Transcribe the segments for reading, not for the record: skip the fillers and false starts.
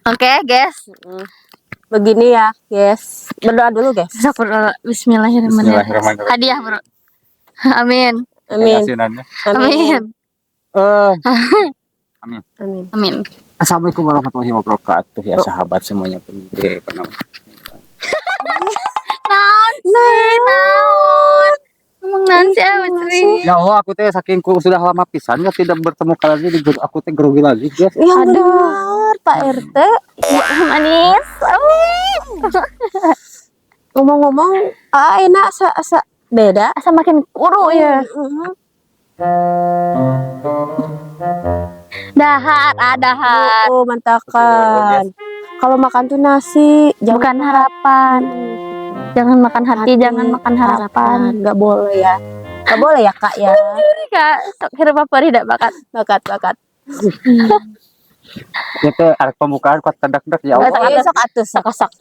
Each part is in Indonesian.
Oke, guys. Begini ya, guys. Berdoa dulu, guys. Bismillahirrahmanirrahim. Bismillahirrahmanirrahim. Hadiah, Bro. Amin. Amin. Yasinannya. Amin. Amin. Amin. Amin. Assalamualaikum warahmatullahi wabarakatuh ya sahabat semuanya pendiri penonton. Naon. Ngomong nanti Putri. Ya Allah, aku teh saking ku sudah lama pisan ya tidak bertemu kalian di grup aku teh grogi lagi, guys. Yang benar, Pak RT. Manis. Ngomong-ngomong, enak asa beda. Asa makin kuru ya. Dahar. Oh, mantakan. Kalau makan tuh nasi, Bukan harapan. Jangan makan hati, jangan makan harapan. Nggak boleh ya. Nggak boleh ya, Kak ya. Kak, sok kira apa tidak bakat. Bakat. Itu arek pembukaan kuat tedak-dak ya Allah. Ayo sok atuh, sok.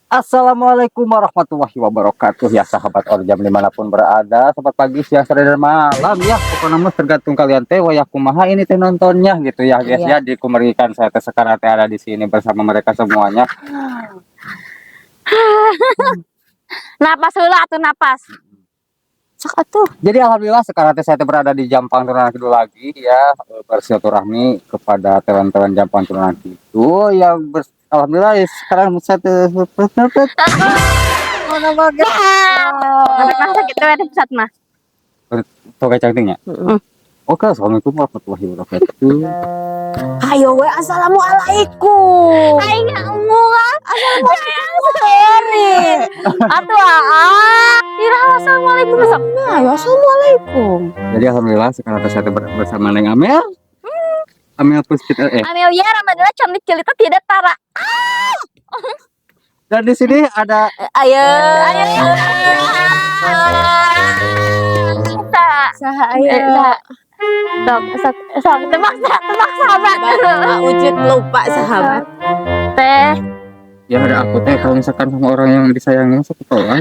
Assalamualaikum warahmatullahi wabarakatuh ya sahabat Orjam dimanapun berada, selamat pagi, siang, sore, dan malam ya. Pokoknya mah tergantung kalian teh wayah kumaha ini teh nontonnya gitu ya guys ya. Dikumerikan saya teh sekarang teh ada di sini bersama mereka semuanya. Napas heula atuh napas. Sok atuh. Jadi alhamdulillah sekarang teh saya teh berada di Jampang Turunan Kidul lagi ya, bersilaturahmi kepada teman-teman Jampang Turunan Kidul yang alhamdulillah ya, sekarang saya teh mana bagus. Karena sakit teh di pusat mah. Toga cantiknya. Oke, assalamualaikum warahmatullahi wabarakatuh. Ayo we, assalamualaikum. Aing ngomong. Sorry. Atuh Ira assalamualaikum sok. Ayo assalamualaikum. Jadi alhamdulillah sekarang saya teh bersama Neng Amel. Amel Puspita Amelia Ramadana cantik jelita tidak tara. Dan di sini ada Ayo. Saha ayo. Sok tebak sahabat. Mbak Ujit lupa sahabat. Teh. ya ada aku teh kalau misalkan sama orang yang disayangi masuk ketahuan.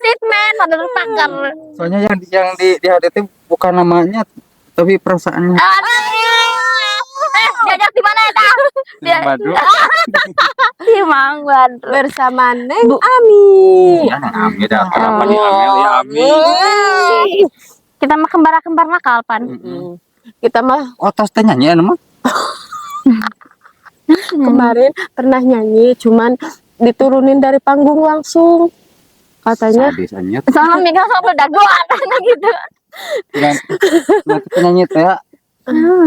Statement ada takar. Soalnya yang di hati itu bukan namanya tapi perasaannya. Diajak di mana ya, Kak? Di Badung. Di Mangwan Bersama Neng Ami. Iya, Neng Ami dah. Kenapa nih Amel ya Ami? Kita mah kembar nakal pan. Kita mah Tos teh nyanyi ya mah. kemarin pernah nyanyi, cuman diturunin dari panggung langsung. Katanya Sadis anyet. sama Mika sama dagoan gitu. Dan nanti penyanyi teh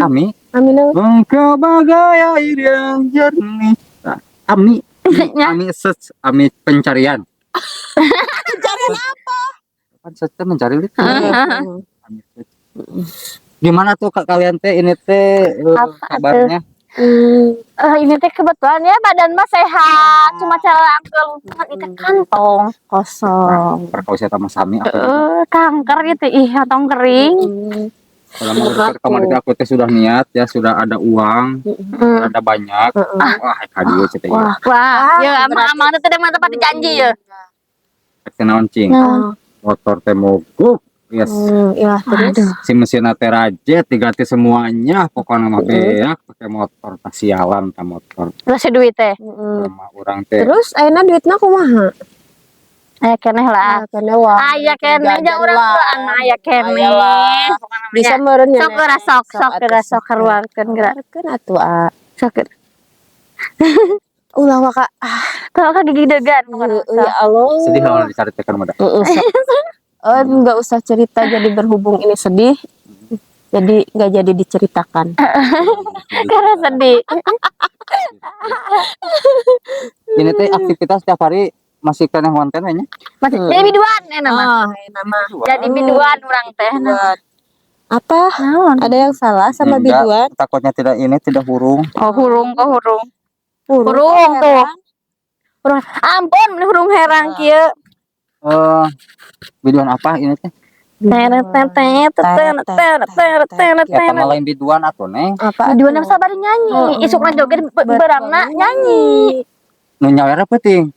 Ami. Aminah. Engkau bagai air yang jernih. Nah, Ami. Ami pencarian. Pencarian apa? Kan search mencari itu. Ami search. Gimana tuh kalian teh ini teh kabarnya? Ini teh kebetulan ya badan mah sehat, cuma cara angkel itu kantong kosong. Perkausia sama Sami apa? Kanker gitu kantong kering. Kalau menurut kemarin aku teh sudah niat ya, sudah ada uang, ada banyak. Wah, hadiah cete ya. Wah, ya amang-amang teh teu tempat janji ya. Kenaon cing. Motor teh mogok. Yes. Iya, terus Si mesin teh rajet diganti semuanya, pokoknya mah beak pakai motor sialan ka motor. Terus duit teh. Sama urang teh. terus ayeuna duitna kumaha? Aya keneh lah. Keneh wah. Aya keneh jeung urang tuaan aya keneh. Bisa meureun nya. Sok sok karuangkeun geura. Kan atuh Sok. ulah waka. Kalau ka gigi degan. Ya Allah. Sedih kalau dicaritakan mah. Nggak usah cerita, jadi berhubung ini sedih, jadi nggak jadi diceritakan. Karena sedih. Ini teh aktivitas tiap hari masih kena konten nya. Masih jadi biduan nama. Jadi biduan urang teh. Apa? Ada yang salah sama biduan? Takutnya tidak hurung. Oh hurung tuh. Hurung. Ampun hurung herang kieu. Biduan apa ini teh? Ya tambah lain biduan atuh neng. Apa? Biduan yang sabar nyanyi. Isukna joget berangna nyanyi. Nu nyawer penting.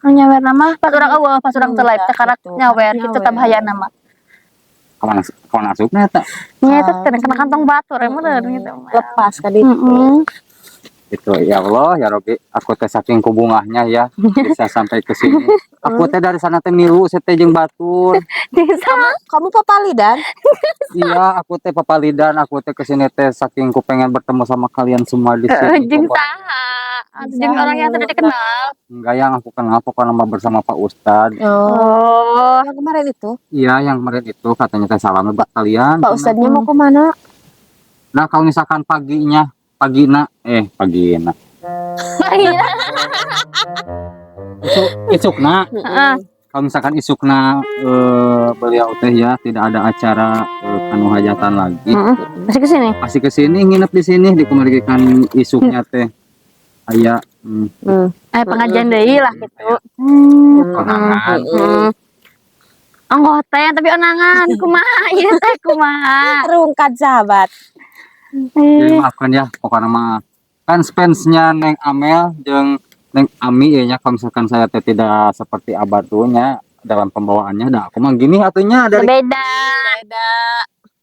Nu nyawer nama pas urang eueuh pas urang teu live teh karena nyawer kitu tah bahaya nama. kawan asupnya tak Nya itu kena kantong batur bener gitu. Lepas kan itu. itu ya Allah ya Robi aku teh saking kubungahnya ya bisa sampai ke sini aku teh dari sana teh milu teh jeung batur Kamu papali dan? iya aku teh papalidan aku teh ke sini teh saking ku pengen bertemu sama kalian semua di sini jeung pokoknya. saha? Jeung orang yang tidak dikenal. Enggak yang aku kenal pokoknya mah bersama Pak Ustad Oh, Yang kemarin itu. iya yang kemarin itu katanya teh salam buat kalian Pak Ustadznya mau kemana? nah kalau misalkan pagina isukna heeh. kalau misalkan isukna beliau teh ya tidak ada acara anu hajatan lagi Masih ke sini. pasti ke sini nginep di sini dikemergikan isuknya teh aya Pengajian deui lah gitu. konangan Anggota tapi onangan kumaha ieu teh kumaha. Rungkat sahabat. jadi maafkan ya pokoknya mah kan fansnya Neng Amel jeung Neng Ami ya nya kalau misalkan saya teh tidak seperti abatunya dalam pembawaannya dah aku mah gini atunya dari Beda.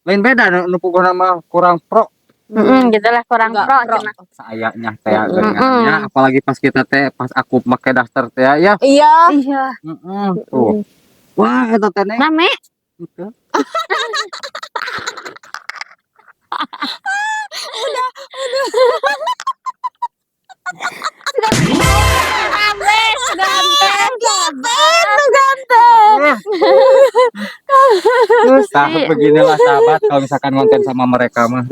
lain beda nu pokona mah kurang pro Gitu lah kurang Enggak pro pro. cenah. sayanya teh ya apalagi pas kita teh pas aku pakai daster teh ya Iya. Iya. tuh wah eta teh Neng Rame. Gitu. Rame, Terus tahap beginilah sahabat kalau misalkan ngonten sama mereka mah.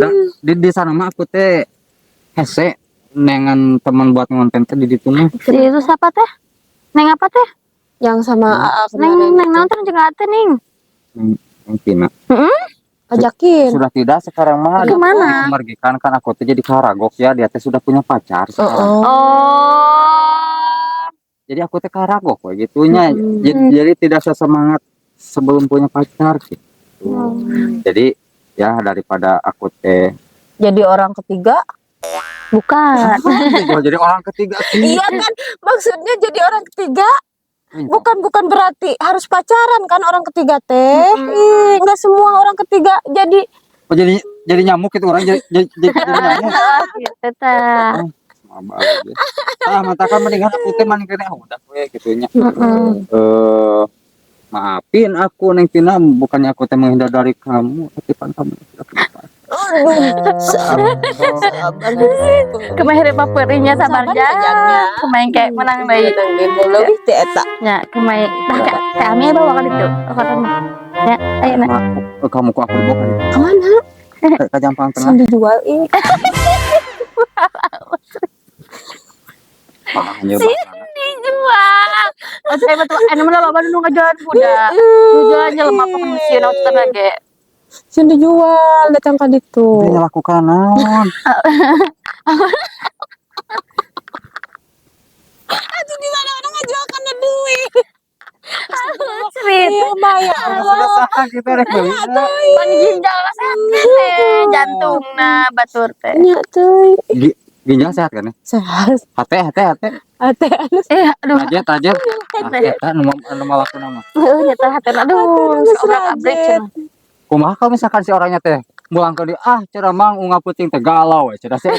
Di sana mah aku teh hese nengan teman buat ngonten teh di ditu mah. Jadi itu siapa teh? Neng apa teh? Yang sama AA Neng kemarin. neng nonton juga ada ning. Mungkin Ajakin. sudah tidak sekarang mah Kemana? dikemergikan kan aku teh jadi karagok ya dia teh sudah punya pacar sekarang. Oh. Jadi aku teh karagok kayak gitunya. Jadi tidak sesemangat sebelum punya pacar gitu. Jadi ya daripada aku teh Jadi orang ketiga. Bukan. jadi orang ketiga sih. Iya kan, maksudnya jadi orang ketiga. Bukan berarti harus pacaran kan orang ketiga teh. Ih, nggak semua orang ketiga jadi. Oh, jadi nyamuk itu orang jadi nyamuk. Gitu teh. Matakan mendingan aku teh maning kene udah we gitunya. Maafin aku Neng Tina bukannya aku teh menghindar dari kamu tapi kan kamu sudah kenapa. Sabar. Kemarin paperinya sabar aja. Kemarin kayak menang bayi. Lebih teh eta. Ya, kemarin kami bawa kan itu. Ya, ayo nak. Kamu kok aku dibawa Kemana? ke Jampang Tengah. Sandi jual ini. Dijual. Oh, saya betul. Anu mah loba nu ngajual kuda. Jualnya lemah pengungsian aku lagi. Sandi jual datang ka ditu. Dia lakukan naon? Aduh di mana orang ngajual kana duit. Cerit. Iya Maya. Sudah sah kita rek beli. Pan ginjal lah sehat jantungna batur teh. Nya teuy. Ginjal sehat kan ya? Sehat. Hate. Ate anu Aduh. Tajet. Eta nu malakukan mah. Nyata hati aduh, seorang abrek cenah. Kumaha kalau misalkan si orangnya teh mulang ke dia cara mang unga puting teh galau we cenah saya.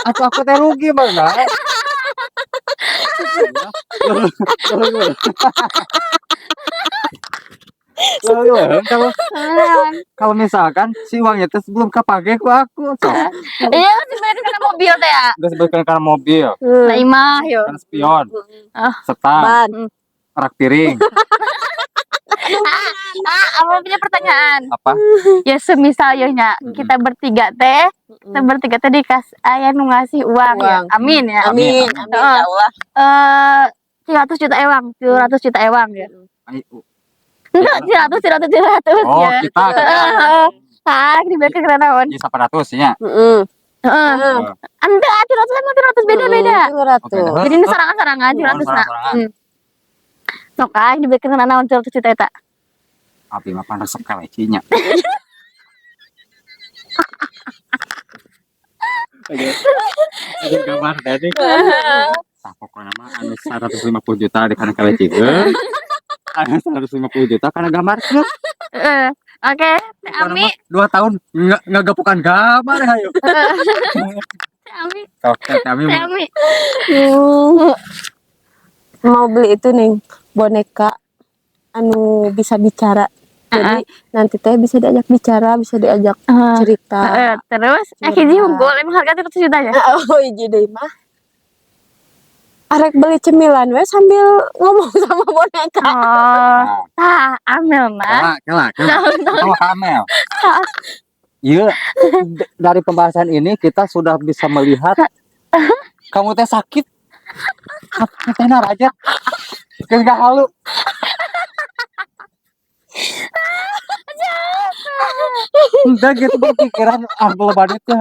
Atau aku teh rugi bangga. Kalau misalkan si uangnya teh sebelum kepake ku aku. Iya, sebenarnya karena mobil teh ya. Udah sebaiknya karena mobil, Nah, imah yo. kan spion, Ah. setan, ban. rak piring, Apa punya pertanyaan? apa? Ya semisal yo nya kita bertiga teh dikas aya nu ngasih uang ya. Amin ya. Amin. Amin ya Allah. 300 juta ewang, 700 juta ewang ya. Enggak, 100 Oh, ya. kita Diberikan ke naon? ini 800 nya. Heeh. Anda 700 beda-beda. 700. Jadi ini sarangan-sarangan 700 na. Sok diberikan ke naon 700 juta eta. Abi mah panas sekali cinya. Ada gambar tadi. Nah, pokoknya mah anu 150 juta di kana kali cigeun. Anu 150 juta karena gambar klub. Heeh. Oke, Teh Ami. 2 tahun nggak gapukan gambar ayo. Teh Ami. Oke, kami Teh Ami. Mau beli itu nih boneka anu bisa bicara. Jadi nanti teh bisa diajak bicara, bisa diajak cerita. Terus Curhat. hiji unggul emang harga 100 juta ya? Oh iya deh mah. Arek beli cemilan we sambil ngomong sama boneka. Oh, tah Amel mah. Kela Kamel. Iya, dari pembahasan ini kita sudah bisa melihat kamu teh sakit. Teh raja. Enggak halu. Enggak gitu berpikiran kalau badutnya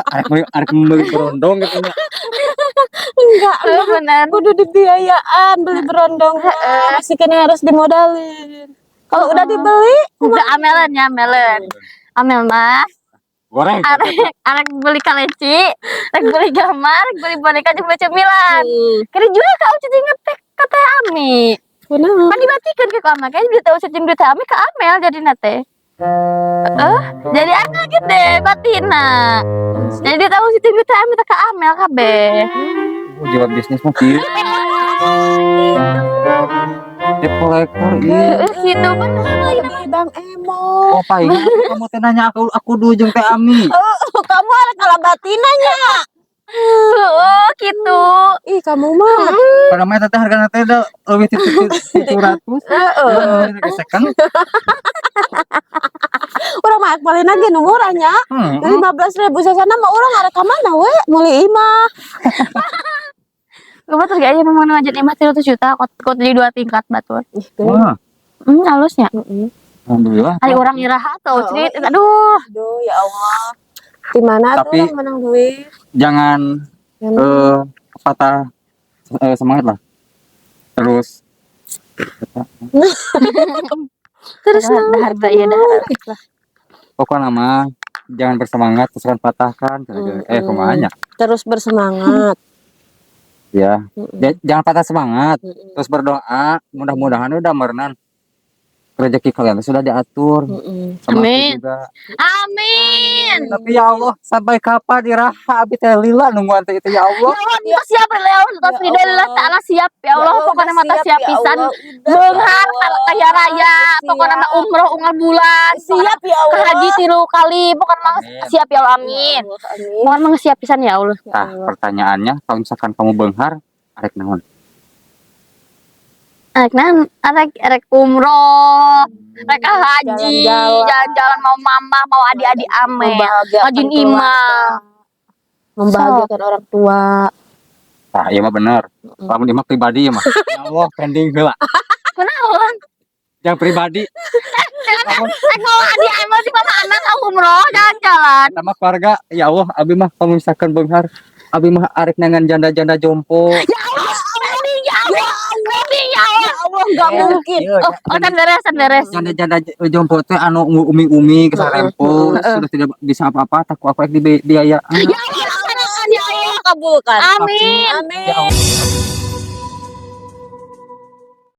arek membeli berondong gitu. Enggak, Benar. kudu dibiayaan beli berondong. Masih kena harus dimodalin. Kalau udah dibeli, Udah amelan ya, amelan. Amel mah Goreng. arek beli kaleci, arek beli gambar, arek beli boneka jeung beli cemilan. Kira juga kau cuci ngetek ke Teh Ami. kenapa? Kan dibatikan ke kamar, kayaknya duit tahu cacing duit Teh Ami ke Amel jadi nate. Jadi anak gede batina. Jadi dia tahu cacing duit Teh Ami ke Amel kabeh. Jiwa bisnis mah kieu. Kolektor iya. Gitu bener. Lebih Bang Emo. Oh, paling kamu teh nanya aku dulu jeung Teh Ami. Kamu arek kalah batinanya. Oh, gitu. Ih, kamu mah. Pada mah teh hargana teh da leuwih ti 700. Heeh. Gesekan. Urang mah paling lagi nu murahnya. 15.000 sasana mah urang arek ka mana we? Meuli imah. Gue terus kayaknya memang ngajak 500 juta kot di 2 tingkat batur. Wah, Halusnya. alhamdulillah. Hari orang iraha tuh cerita. Aduh. Aduh, ya Allah. Di mana tuh Tapi- orang menang duit? Jangan patah semangat lah. Terus Terus harga ya dah. pokoknya mah jangan bersemangat terus kan patahkan. Kumanya. Terus bersemangat. Ya. Jangan patah semangat. Terus berdoa, mudah-mudahan udah merenan rezeki kalian sudah diatur. Sama aku Amin. juga. Amin. Tapi ya Allah, sampai kapan iraha abi teh lila nungguan teh itu ya Allah. Ya Allah, kita siap ya Allah. Kita Alhamdulillah taala siap ya Allah. Pokoknya mata siap pisan. Beunghar kaya raya, pokoknya mah umroh unggal bulan. Siap ya Allah. Ke haji 3 kali, pokoknya mah siap ya Allah. Amin. Amin. Pokoknya mah siap pisan ya Allah. Nah, pertanyaannya kalau misalkan kamu beunghar, arek naon? Arek umroh, mereka haji, Jalan-jalan. jalan-jalan mau mama, mau adik-adik ame, ngajin imah. Membahagiakan orang tua. Nah, iya mah bener. Kamu mah pribadi ya mah. Ya Allah, pending heula. Kenaon? Yang pribadi Rek mau adik ame sih mama anak kau umroh jalan-jalan. sama keluarga, ya Allah, abi mah kalau misalkan beunghar, abi mah arek nangan janda-janda jompo. Ya Allah, ini ya Allah, ini ya Allah. Allah nggak mungkin. Kan beres. Janda-janda jompo teh anu umi-umi kesarempo sudah tidak bisa apa-apa takut aku dibiayaan. Ya Allah, Ya Allah kabulkan. amin. Amin. Ya Allah.